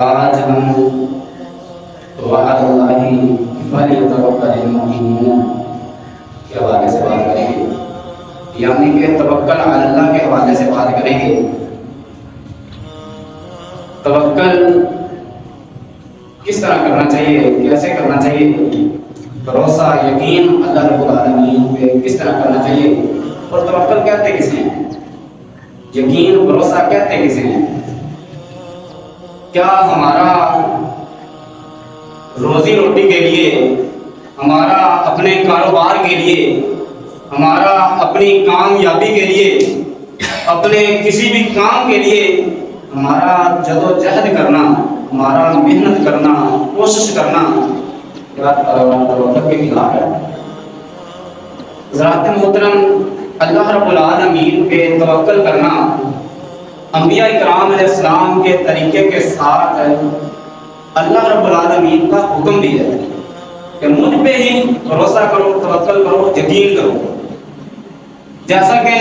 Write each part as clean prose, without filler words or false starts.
آج ہم وعد اللہ فلیتوکل المؤمنون کے حوالے سے بات کریں گے، یعنی کہ توکل علی اللہ کے حوالے سے بات کریں گے۔ توکل کس طرح کرنا چاہیے، کیسے کرنا چاہیے، بھروسہ یقین اللہ رب العالمین پہ کس طرح کرنا چاہیے، اور توکل کہتے کسے ہیں، یقین بھروسہ کہتے کسے ہیں۔ کیا ہمارا روزی روٹی کے لیے، ہمارا اپنے کاروبار کے لیے، ہمارا اپنی کامیابی کے لیے، اپنے کسی بھی کام کے لیے ہمارا جدوجہد کرنا، ہمارا محنت کرنا، کوشش کرنا کیا توکل کے خلاف ہے؟ حضرات محترم، اللہ رب العالمین پہ توکل کرنا انبیاء اکرام علیہ السلام کے طریقے کے ساتھ اللہ رب العالمین کا حکم بھی ہے کہ مجھ پہ ہی بھروسہ کرو، توکل کرو، یقین کرو۔ جیسا کہ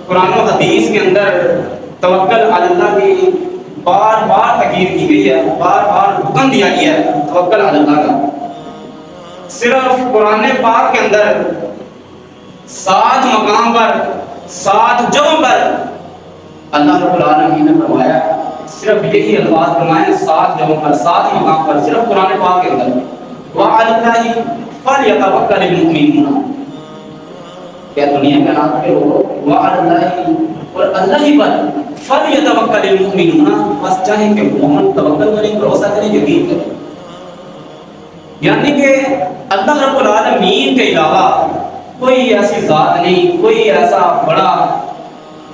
قرآن و حدیث کے اندر توکل علی اللہ کی بار بار تاکید کی گئی ہے، بار بار حکم دیا گیا ہے توکل علی اللہ کا۔ صرف قرآن پاک کے اندر 7 مقام پر، 7 جگہوں پر اللہ رب العالمین نے فرمایا، صرف یہی الفاظ فرمائے 7 جگہوں پر، 7 مقام پر، صرف قرآن پاک کے اندر وَعَلَى اللَّهِ فَلْيَتَوَكَّلِ الْمُؤْمِنُونَ۔ کیا دنیا کے نام پہ ہو وَعَلَى اللَّهِ، اور اللہ ہی پر فَلْيَتَوَكَّلِ الْمُؤْمِنُونَ، بس چاہے کہ مومن توکل کریں، بھروسہ کریں، یقین کریں۔ یعنی کہ اللہ رب العالمین کے علاوہ کوئی ایسی ذات نہیں، کوئی ایسا بڑا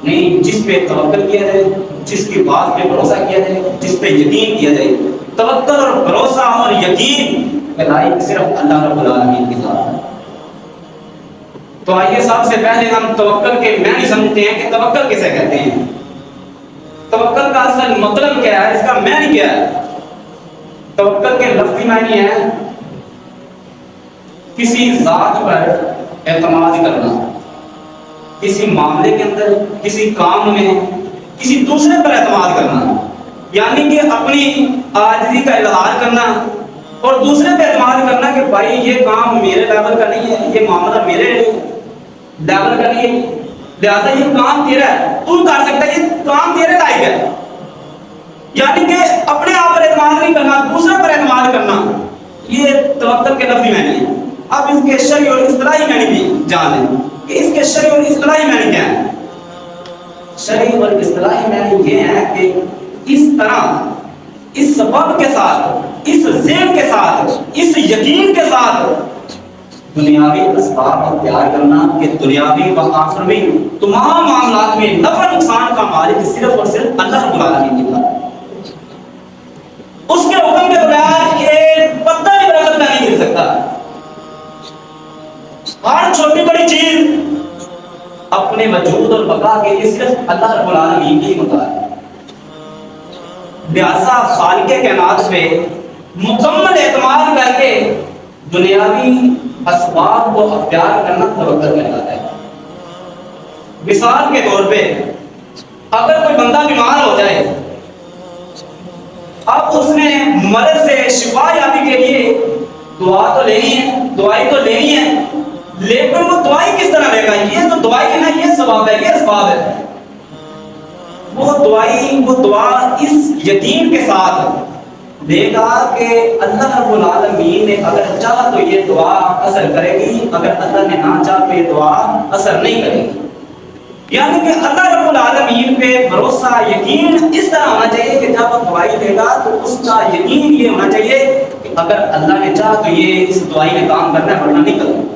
نہیں جس پہ توکل کیا جائے، جس کی بات پہ بھروسہ کیا جائے، جس پہ یقین کیا جائے۔ توکل اور بھروسہ اور یقین کے لائق صرف اللہ رب العالمین کی ذات ہے۔ تو آئیے سب سے پہلے ہم توکل کے معنی سمجھتے ہیں کہ توکل کسے کہتے ہیں، توکل کا اصل مطلب کیا ہے، اس کا معنی کیا ہے۔ توکل کے لفظی معنی ہے کسی ذات پر اعتماد کرنا، کسی معاملے کے اندر، کسی کام میں کسی دوسرے پر اعتماد کرنا، یعنی کہ اپنی عاجزی کا اظہار کرنا اور دوسرے پہ اعتماد کرنا کہ بھائی یہ کام میرے لیول کا نہیں ہے، یہ معاملہ میرے لیول کا نہیں ہے، لہٰذا یہ کام تیرا ہے، تو کر سکتا ہے، یہ کام تیرے لائق ہے۔ یعنی کہ اپنے آپ پر اعتماد نہیں کرنا، دوسرے پر اعتماد کرنا، یہ توکل کے لفظی معنی ہے۔ اب اس کے شرعی اور اصطلاحی معنی بھی جان لیں کہ اس کے شرعی اور اصطلاحی معنی کیا ہے۔ شرعی اور اصطلاحی معنی یہ ہے کہ اس طرح، اس سبب کے ساتھ، اس ذہن کے ساتھ، اس یقین کے ساتھ دنیاوی اسباب اختیار کرنا کہ دنیاوی و آخروی تمام معاملات میں نفع نقصان کا مالک صرف اور صرف اللہ رب العالمین کی ذات ہے۔ اس کے حکم کے بغیر ایک پتا بھی درخت کا نہیں گر سکتا۔ ہر چھوٹی بڑی چیز اپنے وجود اور بقا کے لیے صرف اللہ رب العالمین کی مختار ہے۔ لہذا خالق کائنات پہ مکمل اعتماد کر کے دنیاوی اسباب کو اختیار کرنا توکل کہلاتا ہے۔ مثال کے طور پہ اگر کوئی بندہ بیمار ہو جائے، اب اس نے مرض سے شفا یابی کے لیے دعا تو لینی ہے، دوائی تو لینی ہے، لیکن وہ دوائی کس طرح لے گا؟ یہ تو دوائی ہے نا، یہ ثواب ہے، یہ اسباب ہے۔ وہ دوائی، وہ دعا اس یقین کے ساتھ دے گا کہ اللہ رب العالمین نے اگر چاہا تو یہ دعا اثر کرے گی، اگر اللہ نے نہ چاہا تو یہ دعا اثر نہیں کرے گی۔ یعنی کہ اللہ رب العالمین پہ بھروسہ، یقین اس طرح ہونا چاہیے کہ جب وہ دوائی دے گا تو اس کا یقین یہ ہونا چاہیے کہ اگر اللہ نے چاہا تو یہ اس دوائی نے کام کرنا ہے، ورنہ نہیں کرنا۔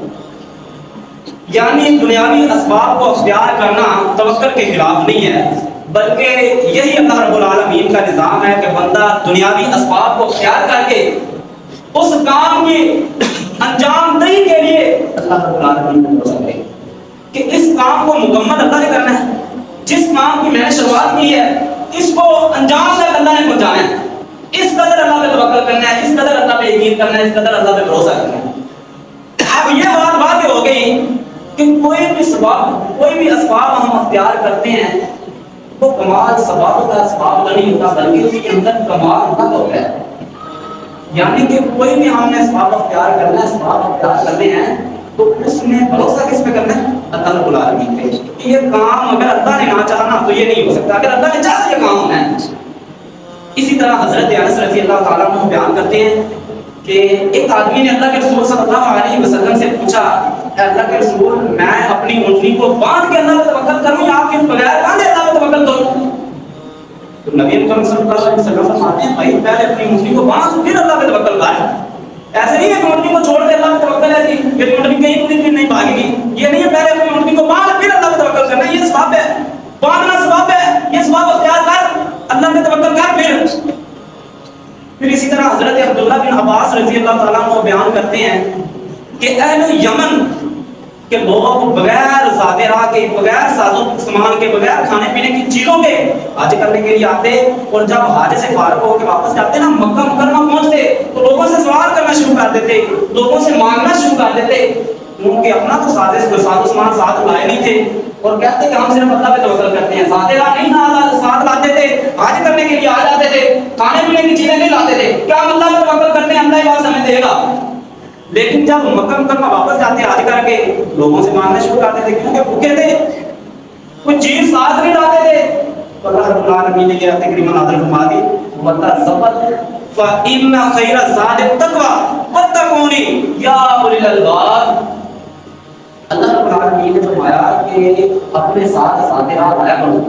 یعنی دنیاوی اسباب کو اختیار کرنا توکل کے خلاف نہیں ہے، بلکہ یہی اللہ رب العالمین کا نظام ہے کہ بندہ دنیاوی اسباب کو اختیار کر کے اس کام کی انجام دہی کے لیے اللہ رب العالمین کو بھروسہ کرے کہ اس کام کو مکمل اللہ نے کرنا ہے، جس کام کی میں نے شروعات کی ہے اس کو انجام تک اللہ نے پہنچانا ہے، اس قدر اللہ پہ توکل کرنا ہے، اس قدر اللہ پہ یقین کرنا ہے، اس قدر اللہ پہ بھروسہ کرنا ہے۔ اب یہ بات واضح ہو گئی کہ کوئی بھی اسباب ہم اختیار کرتے ہیں، وہ کمال سبب کا اسباب کا نہیں ہوتا بلکہ اس کے اندر کمال حق ہوتا ہے. یعنی کہ کوئی بھی ہم نے اسباب اختیار کرنا ہے، اسباب اختیار کرنے ہیں تو اس میں بھروسہ کس پہ کرنا ہے؟ اللہ رب العالمین پہ. کہ یہ کام اگر اللہ نے نہ چاہنا تو یہ نہیں ہو سکتا، اگر اللہ نے چاہا یہ کام ہونا ہے. اسی طرح حضرت انس رضی اللہ تعالیٰ عنہ بیان کرتے ہیں کہ ایک آدمی نے اللہ کے رسول صلی اللہ علیہ وسلم سے پوچھا، اے اللہ کے رسول میں اپنی اونٹنی کو باندھ کے اللہ پہ توکل کروں یا آپ کے بغیر باندھے اللہ پہ توکل کروں؟ تو نبی اکرم صلی اللہ علیہ وسلم فرماتے ہیں بھائی پہلے اپنی اونٹنی کو باندھ پھر اللہ پہ توکل کر. ایسے نہیں ہے کہ اونٹنی کو چھوڑ کے اللہ پہ توکل ہے کہ یہ اونٹنی کہیں پوری دن نہیں بھاگے گی، یہ نہیں ہے. پہلے اپنی اونٹنی کو باندھ پھر اللہ پہ توکل کرنا، یہ ثواب ہے. باندھنا ثواب ہے، یہ ثواب اختیار کر، اللہ پہ توکل کر. پھر اسی طرح حضرت عبداللہ بن عباس رضی اللہ تعالیٰ عنہ بیان کرتے ہیں کہ اہل یمن کے لوگ بغیر زاد راہ کے، بغیر ساز و سامان کے، بغیر کھانے پینے کی چیزوں کے حج کرنے کے لیے آتے، اور جب حج سے فارغ ہو کے واپس جاتے نا مکہ مکرمہ پہنچتے تو لوگوں سے سوال کرنا شروع کر دیتے، لوگوں سے مانگنا شروع کر دیتے. ان کے اپنا تو ساز و سامان ساتھ لائے نہیں تھے اور کہتے کہ ہم صرف اللہ پہ توکل کرتے ہیں. زاد راہ نہیں ساتھ لاتے تھے، حج کرنے کے لیے آ جاتے تھے، کھانے پینے کی چیزیں نہیں لاتے تھے. کیا ہم اللہ پہ توکل کرتے ہیں، اللہ ہی بات ہمیں دے گا. لیکن جب مکہ مکرمہ واپس جاتے حج کر کے لوگوں سے مانگنا شروع کرتے تھے کیونکہ بھوکے تھے، کوئی چیز ساتھ نہیں لاتے تھے. تو اللہ رب العالمین نے یہ تقریباً نازل فرما دی وَتَزَوَّدُوا فَإِنَّ خَيْرَ الزَّادِ التَّقْوَىٰ وَاتَّقُونِ يَا أُولِي الْأَلْبَابِ. اللہ رب العالمین نے فرمایا کہ اپنے ساتھ ذات راہ لایا کرو،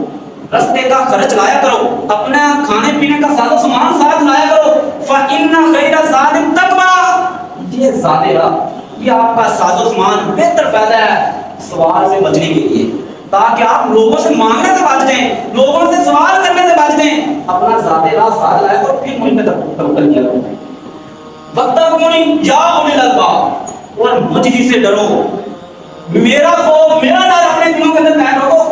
رستے کا خرچ لایا کرو، اپنا کھانے پینے کا ساز و سامان ساتھ لایا کرو. فَإِنَّ خَيْرَ الزَّادِ التَّقْوَىٰ، یہ ذات راہ، یہ آپ کا ساز و سامان بہتر فائدہ ہے سوال سے بچنے کے لیے، تاکہ آپ لوگوں سے مانگنے سے بچ جائیں، لوگوں سے سوال کرنے سے بچ جائیں. اپنا ذات راہ ساتھ لایا کرو، پھر مجھ پہ توکل کیا کرو. وَاتَّقُونِ يَا أُولِي الْأَلْبَابِ، اور مجھ ہی سے ڈرو. میرا خوف، میرا ڈر اپنے دلوں کے اندر قائم رکھو،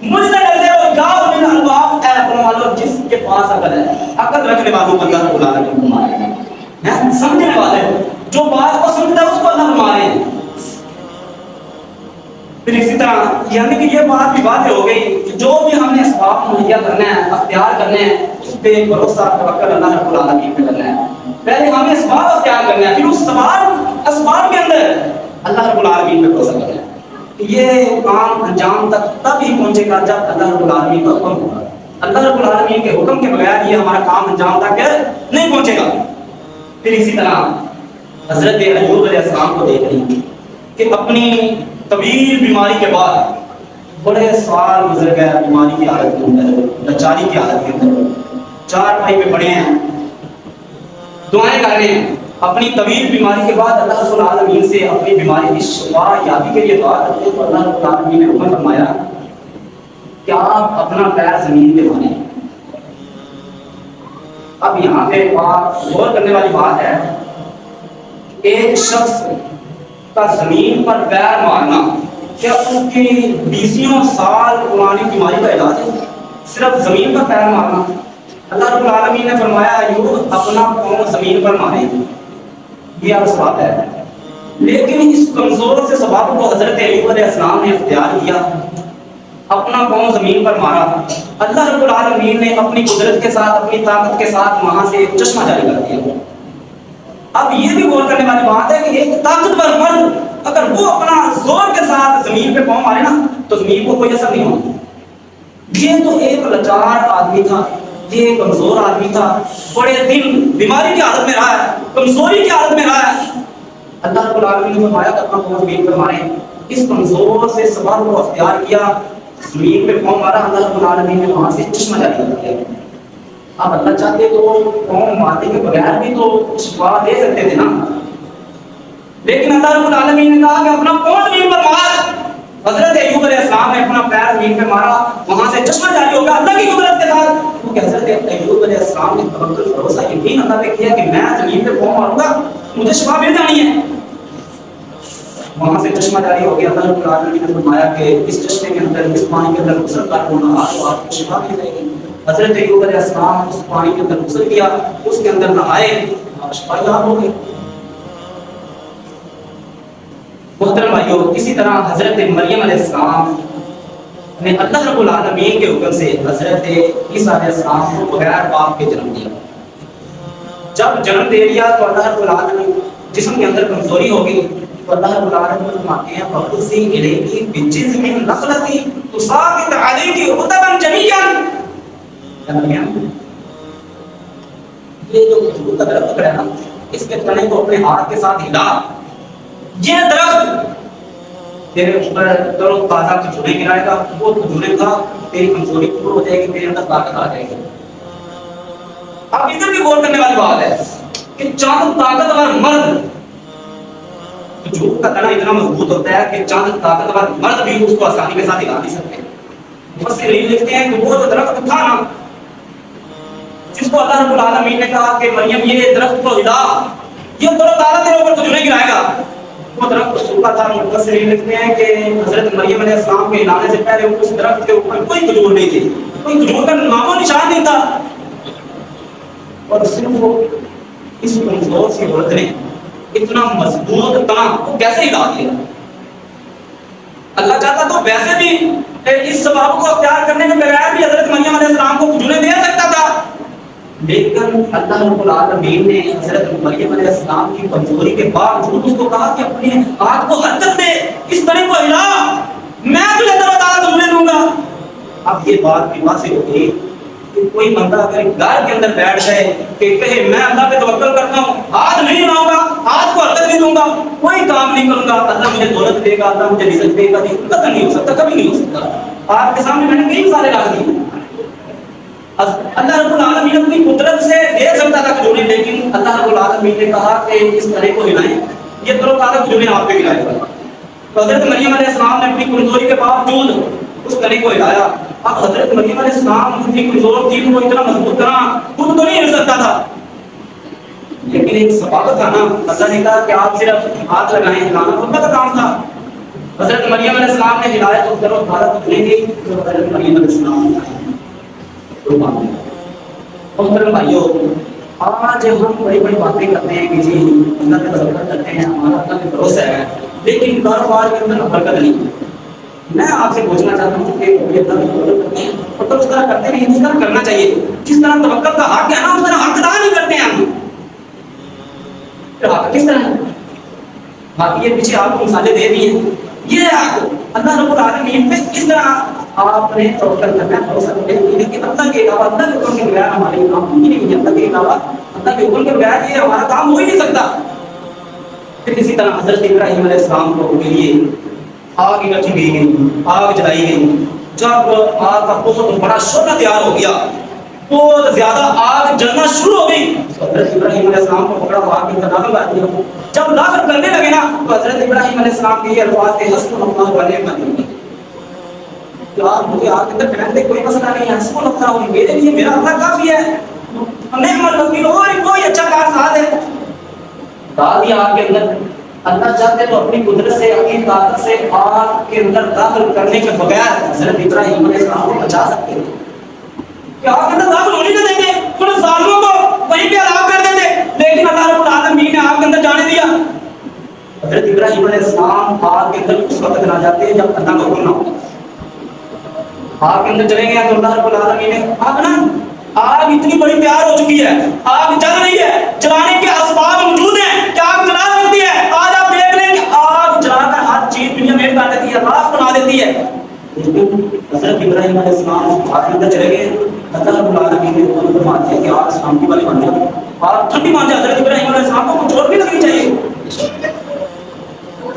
مجھ سے ڈرتے ہو. یا أُولِي الْأَلْبَابِ، اے عقل والوں، جس کے پاس عقل ہے. عقل رکھنے والوں کو اللہ رب العالمین فرماتے ہیں، سمجھنے والے جو بات کو سمجھتا ہے اس کو اللہ فرما رہے ہیں. پھر اسی طرح یعنی کہ یہ بات بھی واضح ہو گئی کہ جو بھی ہم نے اسباب مہیا کرنا ہے، اختیار کرنے ہیں، اس پہ بھروسہ توکل اللہ رب العالمین پہ کرنا ہے. پہلے ہمیں اسباب اختیار کرنا ہے، پھر اس اسباب کے اندر اللہ رب العالمین پہ بھروسہ کرنا ہے. یہ کام انجام تک تب ہی پہنچے گا جب اللہ رب العالمین کا حکم ہوگا. اللہ رب العالمین کے حکم کے بغیر یہ ہمارا کام انجام تک نہیں پہنچے گا. پھر اسی طرح حضرت ایوب علیہ السلام کو دیکھ رہی کہ اپنی طویل بیماری کے بعد بڑے سال گزر گئے بیماری کی حالت کے اندر، لاچاری کی حالت کے اندر، چار پائی پہ پڑے ہیں، دعائیں کر رہے ہیں. اپنی طویل بیماری کے بعد اللہ رب العالمین سے اپنی بیماری کی شفا یابی کے لیے دعا کرتے ہیں تو اللہ رب العالمین نے حکم فرمایا کہ آپ اپنا پیر زمین پہ ماریں. اب یہاں پہ غور کرنے والی بات ہے، ایک شخص کا زمین پر پیر مارنا کیا اس کی 20 سال پرانی بیماری کا علاج ہے؟ صرف زمین پر پیر مارنا؟ اللہ رب العالمین نے فرمایا ایوب اپنا پاؤں زمین پر مارے، یہ اسباب ہے. لیکن اس کمزور سے سبب کو حضرت ایوب علیہ السلام نے اختیار کیا، اپنا پاؤں زمین پر مارا. اللہ رب العالمین نے اپنی قدرت کے ساتھ، اپنی طاقت کے ساتھ وہاں سے ایک چشمہ جاری کر دیا. اب یہ بھی غور کرنے والی بات ہے کہ ایک طاقتور مرد اگر وہ اپنا زور کے ساتھ زمین پہ پاؤں مارے نا تو زمین کو کوئی اثر نہیں ہوتا. یہ تو ایک لاچار آدمی تھا، یہ ایک کمزور آدمی تھا، بڑے دن بیماری کی حالت میں رہا ہے، کمزوری کی حالت میں رہا ہے. اللہ رب العالمین نے فرمایا کہ اپنا پاؤں زمین پر مارے. اس کمزور سے سبب کو اختیار کیا، زمین پہ پاؤں مارا. اللہ رب العالمین نے وہاں سے چشمہ جاری کر دیا. اب اللہ چاہتے تو پاؤں مارنے کے بغیر بھی تو شفا دے سکتے تھے نا، لیکن اللہ رب العالمین نے کہا کہ اپنا پاؤں زمین پر مار. حضرت ایوب علیہ السلام نے اپنا پیر زمین پہ مارا، وہاں سے چشمہ جاری ہو گیا اللہ کی قدرت کے ساتھ. کیونکہ حضرت ایوب علیہ السلام نے توکل، بھروسہ، یقین اللہ پہ کیا کہ میں زمین پہ پاؤں ماروں گا مجھے شفا مل جانی ہے. وہاں سے چشمہ جاری ہو گیا. اللہ رب العالمین نے فرمایا کہ اس چشمے کے اندر، اس پانی کے اندر غسل کر ہونا آپ کو شفا مل جائے گی. حضرت ایوب علیہ السلام اس پانی کے اندر غسل کیا، اس کے اندر نہائے اور شفا یاب ہو گئی. محترم بھائیو، اسی طرح حضرت مریم علیہ السلام نے اللہ رب العالمین کے حکم سے حضرت عیسیٰ علیہ السلام کو بغیر باپ کے جنم دیا. جب جنم دے دیا تو اللہ رب العالمین جسم کے اندر کمزوری ہوگی تو اللہ رب العالمین فرماتے ہیں فَقُصِّ إِلَيْكِ بِجِزْمِ النَّخْلَةِ تُسَاقِطْ عَلَيْكِ رُطَبًا جَنِيًّا. یہ جو کھجور کا درخت ہے نا اس کے تنے کو اپنے ہاتھ کے ساتھ ہلا. یہ درخت تیرے اوپر ترو تازہ کھجوریں گرائے گا. وہ کھجوریں کھا تیری کمزوری دور ہو جائے گی, تیرے اندر طاقت آ جائے گی. اب ادھر بھی غور کرنے والی بات ہے کہ چاند طاقتور مرد, کھجور کا تنا اتنا مضبوط ہوتا ہے کہ چاند طاقتور مرد بھی اس کو آسانی کے ساتھ ہلا نہیں سکتے. مفسرین لکھتے ہیں کہ وہ جو درخت تھا نا جس کو اللہ رب العالمین نے کہا کہ مریم یہ درخت کو ہلا, یہ ترو تازہ تیرے اوپر کھجوریں گرائے گا, وہ درخت سوکھا تھا. مفسرین لکھتے ہیں کہ حضرت مریم علیہ السلام کے ہلانے سے پہلے اس درخت کے اوپر کوئی کھجور نہیں تھی, کوئی کھجور کا نام و نشان نہیں تھا. اور صرف وہ اس کمزور سی عورت نے اتنا مضبوط تنا وہ کیسے ہلا دیا. اللہ چاہتا تو ویسے بھی اس سبب کو اختیار کرنے کے بغیر بھی حضرت مریم علیہ السلام کو کھجوریں دے سکتا تھا, لیکن اللہ رب العالمین نے حضرت مریم علیہ السلام کی کمزوری کے باوجود اس کو کہا کہ اپنے ہاتھ کو حرکت دے, اس طرح کو ہلا, میں تجھے ترو تازہ کھجوریں دوں گا. اب یہ بات بھی واضح ہوگی کہ کوئی بندہ اگر گھر کے اندر بیٹھ جائے کہ کہے میں اللہ پہ توکل کرتا ہوں, ہاتھ نہیں ہلاؤں گا, ہاتھ کو حرکت نہیں دوں گا, کوئی کام نہیں کروں گا, اللہ مجھے دولت دے گا, اللہ مجھے رزق دے گا, نہیں ہو سکتا, کبھی نہیں ہو سکتا. آپ کے سامنے میں نے کئی مثالیں لا دی. اللہ رب العالمین اپنی قدرت سے دے سکتا تھا کھجوریں, لیکن اللہ رب العالمین نے کہا کہ اس طرح کو ہلائیں, یہ ترو تازہ کھجوریں آپ پہ گرائے گا. تو حضرت مریم علیہ السلام نے اپنی کمزوری کے باوجود اس طرح کو ہلایا. اب حضرت مریم علیہ السلام اتنی کمزور تھی, وہ اتنا مضبوط تھا, خود تو نہیں ہل سکتا تھا, لیکن ایک سبب تھا نا. اللہ نے کہا کہ آپ صرف ہاتھ لگائیں, ہلانا خود کا کام تھا. حضرت مریم علیہ السلام نے ہلایا تو ترو تازہ کھجوریں دی جو حضرت مریم علیہ السلام نے. محترم بھائیو, آج ہم بڑی بڑی باتیں کرتے ہیں کہ جی اللہ پہ توکل کرتے ہیں, ہمارا اللہ پہ بھروسہ ہے, لیکن کاروبار کے اندر برکت نہیں. میں آپ سے پوچھنا چاہتا ہوں کہ اللہ پہ توکل کرتے ہیں اور تو اس طرح کرتے نہیں, اس طرح کرنا چاہیے جس طرح توکل کا حق ہے نا اس طرح حق ادا نہیں کرتے ہیں ہم. حق کس طرح ہے؟ باقی یہ پیچھے آپ کو مثالیں دے دی ہیں. یہ حق اللہ رب العالمین پہ اس طرح آپ نے توکل کرنا ہے, بھروسہ کرنا ہے, لیکن اللہ کے علاوہ اللہ کے حکم کے بغیر ہمارے کام ہی نہیں ہے. اللہ کے علاوہ اللہ کے حکم کے بغیر یہ ہمارا کام ہو ہی نہیں سکتا. پھر اسی طرح حضرت ابراہیم علیہ السلام کو کے لیے آگ اکٹھی کی گئی, آگ جلائی گئی. جب آگ کا بہت بڑا شعلہ تیار ہو گیا, بہت زیادہ آگ جلنا شروع ہو گئی, حضرت ابراہیم علیہ السلام کو پکڑا آگ کے اندر داخل کر دیا. جب داخل کرنے لگے نا تو حضرت ابراہیم علیہ السلام کے یہ الفاظ تھے حسبنا اللہ و نعم الوکیل. یار مجھے آگ کے اندر پھینک دے, کوئی مسئلہ نہیں ہے, حسبنا اللہ, میرے لیے میرا اللہ کافی ہے, نعم الوکیل, اور کوئی اچھا کارساز ہے. ڈال دیا آگ کے اندر. اللہ چاہتے تو اپنی قدرت سے, اپنی طاقت سے آگ کے اندر داخل کرنے کے بغیر حضرت ابراہیم علیہ السلام کو بچا سکتے ہیں کہ آگ کے اندر داخل ہونے نہ دیتے, ان ظالموں کو وہیں پہ ہلاک کر دیتے, لیکن اللہ رب العالمین نے آگ کے اندر جانے دیا. حضرت ابراہیم علیہ السلام آگ کے اندر اس وقت نہ جاتے ہیں جب اللہ کا حکم نہ ہو. آگ کے اندر چلے گئے تو اللہ رب العالمین نے آگ نا, آگ اتنی بڑی تیار ہو چکی ہے, آگ جل رہی ہے, جلانے کے اسباب موجود ہیں کہ آگ جلا سکتی ہے. آج آپ دیکھ لیں کہ آگ جلا کر ہر چیز دنیا میں کر دیتی ہے, راکھ بنا دیتی ہے. حضرت ابراہیم علیہ السلام آگ کے اندر چلے گئے, اللہ رب العالمین نے حکم فرما دیا کہ آگ شانتی والی بن جائے, آگ ٹھنڈی مان جائے. حضرت ابراہیم علیہ السلام کو کچھ اور بھی لگنی چاہیے,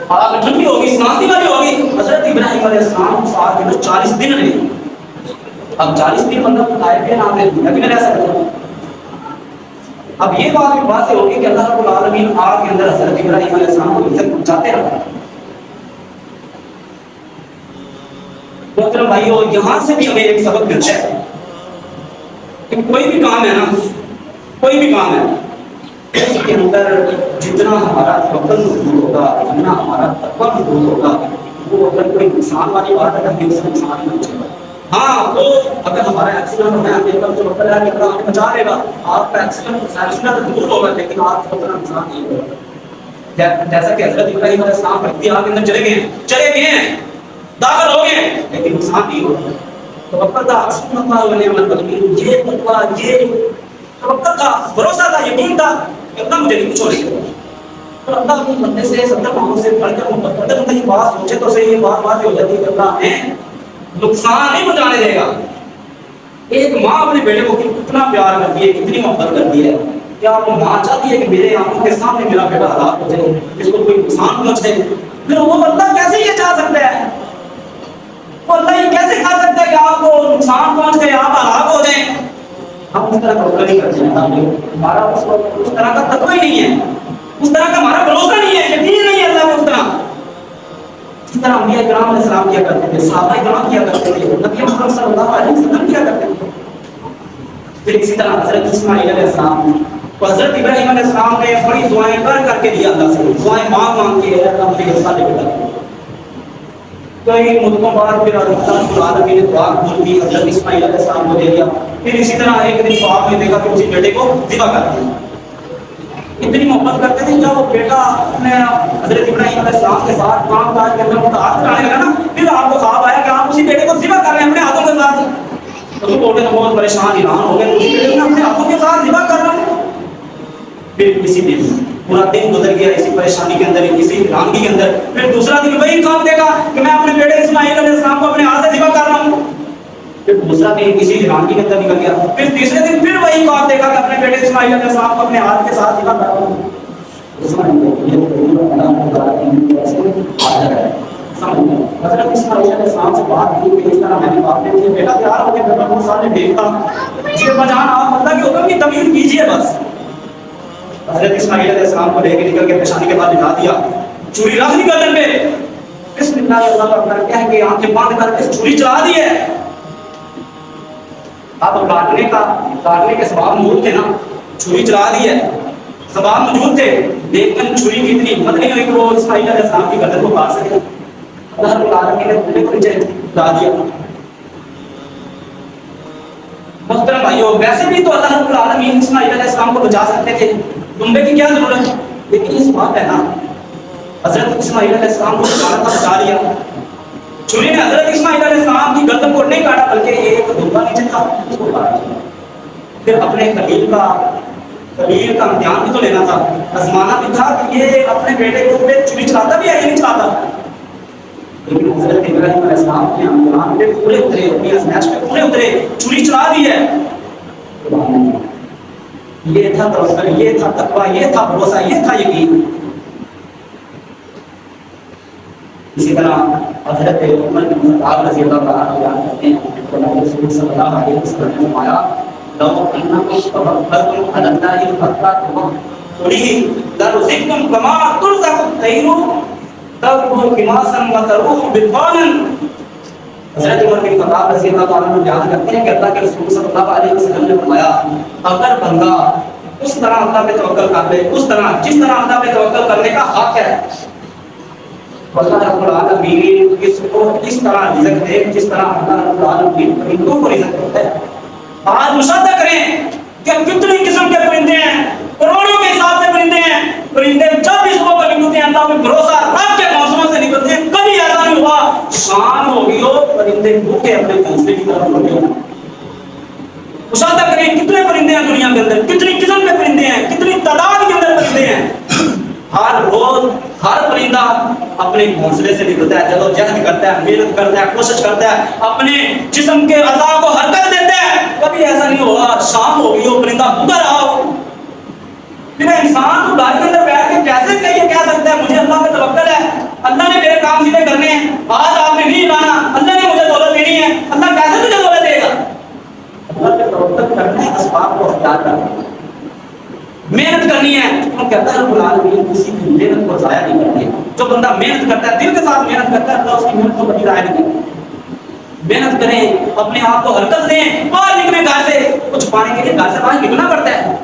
آگ ٹھنڈی ہوگی, شانتی والی ہوگی. حضرت ابراہیم علیہ السلام اس آگ کے اندر 40 دن رہے. اب 40 دن مطلب کھائے پیے نہ رہے, دنیا بھی نہ رہ سکتے. اب یہ بات بھی واضح ہوگی کہ اللہ رب العالمین آگ کے اندر حضرت ابراہیم علیہ السلام کو عزت پہنچاتے رہا. محترم بھائیو, یہاں سے بھی ہمیں ایک سبق ملتا ہے کہ کوئی بھی کام ہے نا, کوئی بھی کام ہے, اس کے اندر جتنا ہمارا توکل مضبوط ہوگا, جتنا ہمارا تقویٰ مضبوط ہوگا, وہ اگر کوئی نقصان والی بات ہے تو اس سے نقصان نہیں ہوگا. ہاں تو اگر ہمارا ایکسیڈنٹ ہونا ہے تو جو توکل ہے کہ اللہ ہمیں بچا لے گا, آپ کا ایکسیڈنٹ دور ہوگا لیکن آپ کو اتنا نقصان نہیں ہوگا. جیسا کہ حضرت ابراہیم علیہ السلام آگ کے اندر چلے گئے ہیں, داخل ہو گئے لیکن نقصان نہیں ہوگا. توکل تھا، حسبنا اللہ و نعم الوکیل، یہ تقویٰ، یہ توکل تھا، بھروسہ تھا، یقین تھا کہ اللہ مجھے نہیں چھوڑے گا. اور اللہ اپنے بندے سے 70 ماہوں سے پڑھ کر محبت کرتا ہے. بندہ یہ بات سوچے تو صحیح، یہ بات ہو جاتی ہے کہ اللہ ہمیں نقصان نہیں پہنچانے دے گا. ایک ماں اپنے بیٹے کو کتنا پیار کرتی ہے، کتنی محبت کرتی ہے. کیا وہ ماں چاہتی ہے کہ میرے آنکھوں کے سامنے میرا بیٹا ہلاک ہو جائے، اس کو کوئی نقصان پہنچے؟ پھر وہ بندہ کیسے یہ چاہ سکتا ہے؟ وہ اللہ یہ کیسے کہہ سکتا ہے کہ آپ کو نقصان پہنچ گئے، آپ ہلاک ہو جائیں؟ ہم اس طرح کا نہیں کرتے ہیں. ہمارا اس طرح کا تقوی ہی نہیں ہے، اس طرح کا ہمارا بھروسہ نہیں ہے، یقین نہیں ہے اللہ میں اس طرح. اس طرح انبیاء کرام علیہ السلام کیا کرتے تھے، صحابہ کرام کیا کرتے تھے، نبی محمد صلی اللہ علیہ وسلم کیا کرتے تھے. پھر اسی طرح حضرت اسماعیل علیہ السلام تو حضرت ابراہیم علیہ السلام نے بڑی دعائیں کر کے دیا اللہ سے، دعائیں مانگ کے اللہ مجھے یہ صالح بیٹا دے. کئی مدتوں بعد پھر اللہ رب العالمین نے دعا قبول کی، حضرت اسماعیل علیہ السلام کو دے دیا. پھر اسی طرح ایک دن خواب میں دیکھا کہ اسی بیٹے کو ذبح کر دیا. اتنی محبت کرتے تھے جب وہ بیٹا اپنے حضرت ابراہیم علیہ السلام کے ساتھ کام کاج کے اندر متعارف کرانے لگا نا، پھر آپ کو خواب آیا کہ آپ اسی بیٹے کو ذبح کر رہے ہیں اپنے ہاتھوں کے ساتھ. تو وہ بولتے بہت پریشان ایران ہو گئے، اسی بیٹے کو اپنے ہاتھوں کے ساتھ ذبح کر رہے ہیں. پھر اسی دن پورا دن گزر گیا اسی پریشانی کے اندر، اسی حیرانگی کے اندر. پھر دوسرا دن وہی خواب دیکھا کہ میں اپنے بیٹے اسماعیل علیہ السلام کو اپنے ہاتھ سے ذبح کر رہا ہوں. پھر دوسرا دن اسی حیرانگی کے اندر نکل گیا. پھر تیسرے دن پھر وہی خواب دیکھا کہ اپنے بیٹے اسماعیل علیہ السلام کو اپنے ہاتھ کے ساتھ ذبح کر رہا ہوں. حضرت اسماعیل علیہ السلام سے بات کی کہ اس طرح میں نے باپ نے مجھے بیٹا تیار ہو کے بہت سارے دیکھتا، یہ بجان آپ اللہ کے حکم کی تمیز کیجیے بس. حضرت اسماعیل علیہ السلام کو لے کے نکل کے پیشانی کے بعد بٹھا دیا، چوری رکھ دی گردن پہ، بسم اللہ اللہ اکبر کہہ کے آنکھیں بند کر کے چوری چلا دی ہے. اب کاٹنے کے سباب موجود تھے نا، چوری چلا دی ہے، سباب موجود تھے، لیکن چھری کی اتنی ہمت نہیں ہوئی کہ وہ اسماعیل علیہ السلام کی گردن کو کاٹ سکے. اللہ رب العالمین نے دنیا کو نیچے لا دیا. محترم بھائیو، ویسے بھی تو اللہ رب العالمین اسماعیل علیہ السلام کو بچا سکتے تھے، دمبے کی کیا ضرورت ہے؟ لیکن اس بات ہے نا، حضرت اسماعیل علیہ السلام کو بچانا تھا، بچا لیا. چھری نے حضرت اسماعیل علیہ السلام کی گردن کو نہیں کاٹا بلکہ ایک دمبا نیچے تھا اس کو کاٹا. پھر اپنے خلیل کا امتحان بھی تو لینا تھا، آزمانا بھی تھا کہ یہ اپنے بیٹے کو چوری چلاتا بھی ہے یا نہیں چلاتا. لیکن حضرت ابراہیم علیہ السلام کے امتحان پہ پورے اترے، اپنی آزمائش پہ پورے اترے، چوری چلا دی ہے. یہ تھا توکل، یہ تھا تقویٰ، یہ تھا بھروسہ، یہ تھا یقین. اسی طرح حضرت عمر بن خطاب رضی اللہ عنہ بیان کرتے ہیں کہ نبی رسول صلی اللہ علیہ وسلم نے فرمایا لو انکم توکلتم علی اللہ حق تقاته لرزقتم کما ترزق الطیر تغدو خماصا وتروح بطانا. حضرت عمر بن خطاب رضی اللہ عنہ بیان کرتے ہیں کہ اللہ کے رسول صلی اللہ علیہ وسلم نے فرمایا اگر بندہ اس طرح اللہ پہ توکل کر لے، اس طرح جس طرح اللہ پہ توکل کرنے کا حق ہے، اللہ رب العالمین اس کو اس طرح رزق دے جس طرح اللہ رب العالمین پرندوں کو رزق دیتا ہے. آج مشاہدہ کریں کہ کتنی قسم کے پرندے ہیں، کروڑوں کے حساب سے پرندے ہیں. پرندے جب بھی صبح پر نکلتے ہیں اللہ پہ بھروسہ رکھ کے موسموں سے نکلتے ہیں. کبھی ایسا نہیں ہوا شام ہو گئی ہو پرندے بھوکے اپنے گھونسلے کی طرف لوٹے ہو. مشاہدہ کریں کتنے پرندے ہیں دنیا کے اندر، کتنی قسم کے پرندے ہیں، کتنی تعداد کے اندر پرندے ہیں. ہر روز ہر پرندہ اپنے گھونسلے سے نکلتا ہے، جدوجہد کرتا ہے، محنت کرتا ہے، کوشش کرتا ہے، اپنے جسم کے اعضاء کو حرکت دیتا ہے. کبھی ایسا نہیں ہوگا شام ہو گئی ہو پرندہ بھوکا رہا ہو. پھر انسان تو گھر کے اندر بیٹھ کے کیسے کہہ سکتا ہے مجھے اللہ پہ توکل ہے، اللہ نے میرے کام سیدھے کرنے ہیں، آج آپ نے نہیں لانا، اللہ نے مجھے دولت دینی ہے، اللہ کیسے مجھے دولت دے گا؟ اللہ پہ توکل کرنا ہے، اسباب کو اختیار کرنا ہے، محنت کرنی ہے. کیونکہ اللہ رب العالمین کسی کی محنت کو ضائع نہیں کرتے. جو بندہ محنت کرتا ہے، دل کے ساتھ محنت کرتا ہے، اللہ اس کی محنت کو کبھی ضائع نہیں کرتا. محنت کریں، اپنے آپ کو حرکت دیں، باہر نکلیں گھر سے. کچھ پانے کے لیے گھر سے باہر نکلنا پڑتا ہے.